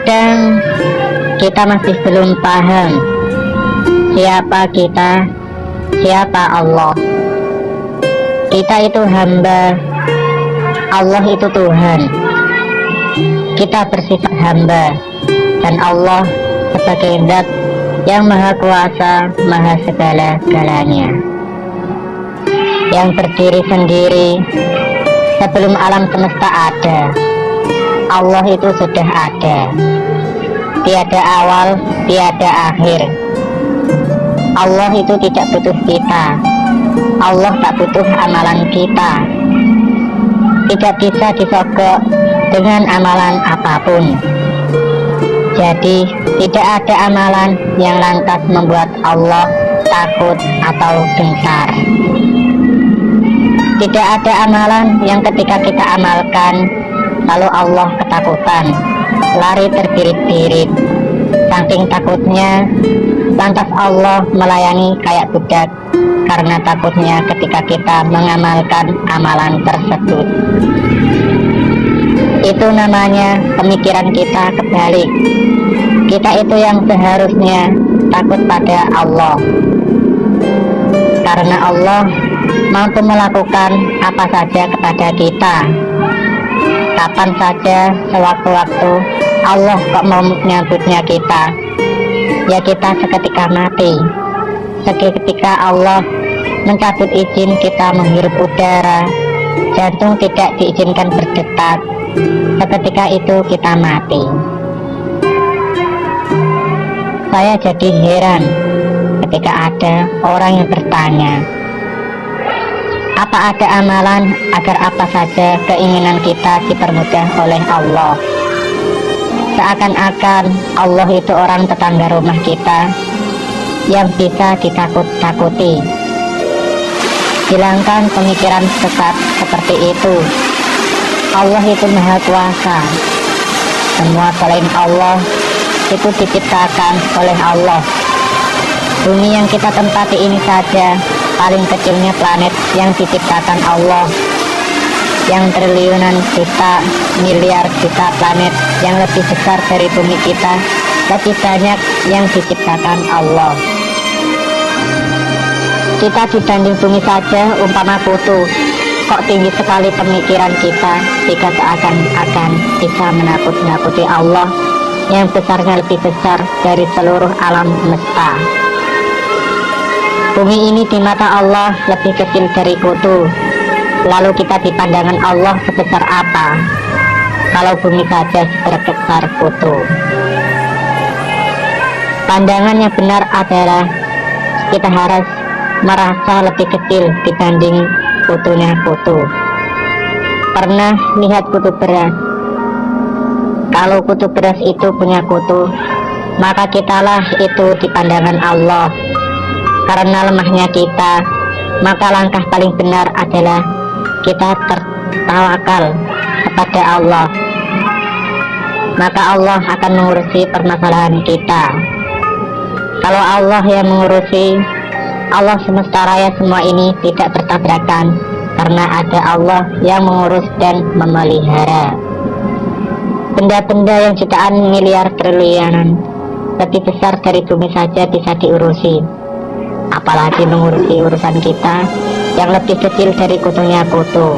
Terkadang kita masih belum paham siapa kita, siapa Allah. Kita itu hamba, Allah itu Tuhan. Kita bersifat hamba, dan Allah sebagai zat yang maha kuasa, maha segala-galanya, yang berdiri sendiri sebelum alam semesta ada. Allah itu sudah ada, tiada awal, tiada akhir. Allah itu tidak butuh kita, Allah tak butuh amalan kita. Tidak bisa disogok dengan amalan apapun. Jadi tidak ada amalan yang lantas membuat Allah takut atau gentar. Tidak ada amalan yang ketika kita amalkan lalu Allah ketakutan, lari terbirit-birit. Saking takutnya, lantas Allah melayani kayak budak karena takutnya ketika kita mengamalkan amalan tersebut. Itu namanya pemikiran kita kebalik. Kita itu yang seharusnya takut pada Allah, karena Allah mampu melakukan apa saja kepada kita, kapan saja, sewaktu-waktu. Allah kok mau menyambutnya kita, ya kita seketika mati. Seketika Allah mencabut izin kita menghirup udara, jantung tidak diizinkan berdetak, seketika itu kita mati. Saya jadi heran ketika ada orang yang bertanya, apa ada amalan agar apa saja keinginan kita dipermudah oleh Allah? Seakan-akan Allah itu orang tetangga rumah kita yang bisa ditakut-takuti. Hilangkan pemikiran sesat seperti itu. Allah itu maha kuasa. Semua selain Allah itu diciptakan oleh Allah. Bumi yang kita tempati ini saja paling kecilnya planet yang diciptakan Allah. Yang triliunan juta, miliar juta planet yang lebih besar dari bumi kita, lebih banyak yang diciptakan Allah. Kita dibanding bumi saja umpama kutu. Kok tinggi sekali pemikiran kita jika seakan-akan bisa menakut-nakuti Allah yang besarnya lebih besar dari seluruh alam semesta. Bumi ini di mata Allah lebih kecil dari kutu. Lalu kita di pandangan Allah sebesar apa kalau bumi saja sebesar kutu? Pandangan yang benar adalah kita harus merasa lebih kecil dibanding kutunya kutu. Pernah lihat kutu beras? Kalau kutu beras itu punya kutu, maka kitalah itu di pandangan Allah. Karena lemahnya kita, maka langkah paling benar adalah kita tertawakal kepada Allah. Maka Allah akan mengurusi permasalahan kita. Kalau Allah yang mengurusi, Allah semesta raya semua ini tidak bertabrakan, karena ada Allah yang mengurus dan memelihara. Benda-benda yang jutaan miliar triliunan lebih besar dari bumi saja bisa diurusi, apalagi mengurusi urusan kita yang lebih kecil dari kutunya kutu.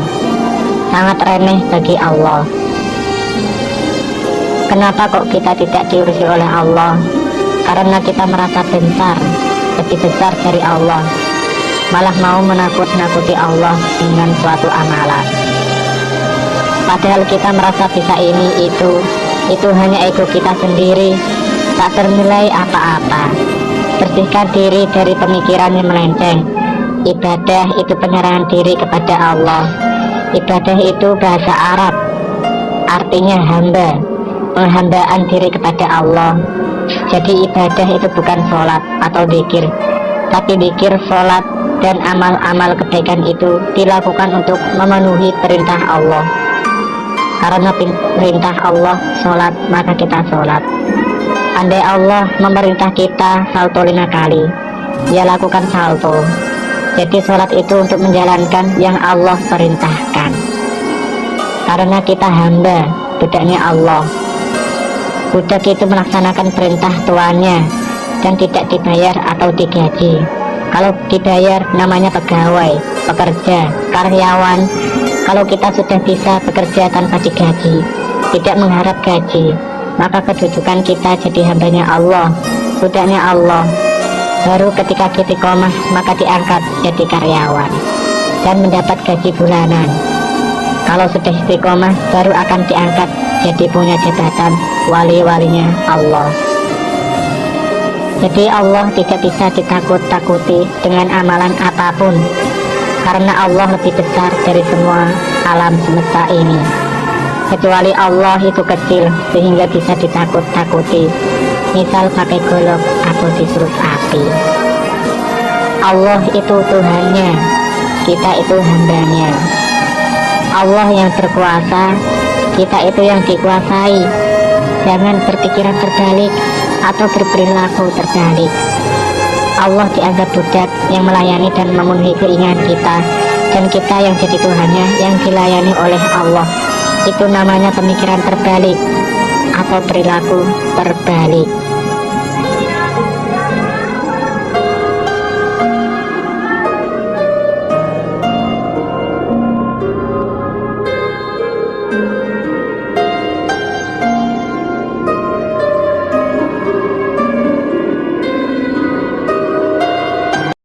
Sangat remeh bagi Allah. Kenapa kok kita tidak diurusi oleh Allah? Karena kita merasa besar, lebih besar dari Allah, malah mau menakut-nakuti Allah dengan suatu amalan. Padahal kita merasa bisa ini itu hanya ego kita sendiri, tak bernilai apa-apa. Bersihkan diri dari pemikiran yang melenceng. Ibadah itu penyerahan diri kepada Allah. Ibadah itu bahasa Arab, artinya hamba, penghambaan diri kepada Allah. Jadi ibadah itu bukan sholat atau zikir, tapi zikir, sholat, dan amal-amal kebaikan itu dilakukan untuk memenuhi perintah Allah. Karena perintah Allah sholat, maka kita sholat. Andai Allah memerintah kita salto 5 kali, dia lakukan salto. Jadi sholat itu untuk menjalankan yang Allah perintahkan. Karena kita hamba, budaknya Allah. Budak itu melaksanakan perintah tuannya dan tidak dibayar atau digaji. Kalau dibayar namanya pegawai, pekerja, karyawan. Kalau kita sudah bisa bekerja tanpa digaji, tidak mengharap gaji, maka kedudukan kita jadi hambanya Allah, budaknya Allah. Baru ketika kita istiqomah maka diangkat jadi karyawan dan mendapat gaji bulanan. Kalau sudah istiqomah baru akan diangkat jadi punya jabatan wali-walinya Allah. Jadi Allah tidak bisa ditakut-takuti dengan amalan apapun, karena Allah lebih besar dari semua alam semesta ini. Kecuali Allah itu kecil sehingga bisa ditakut-takuti, misal pakai golok atau diserut api. Allah itu Tuhannya, kita itu hambanya. Allah yang berkuasa, kita itu yang dikuasai. Jangan berpikiran terbalik atau berperilaku terbalik. Allah dianggap budak yang melayani dan memenuhi keinginan kita, dan kita yang jadi Tuhannya yang dilayani oleh Allah. Itu namanya pemikiran terbalik atau perilaku terbalik.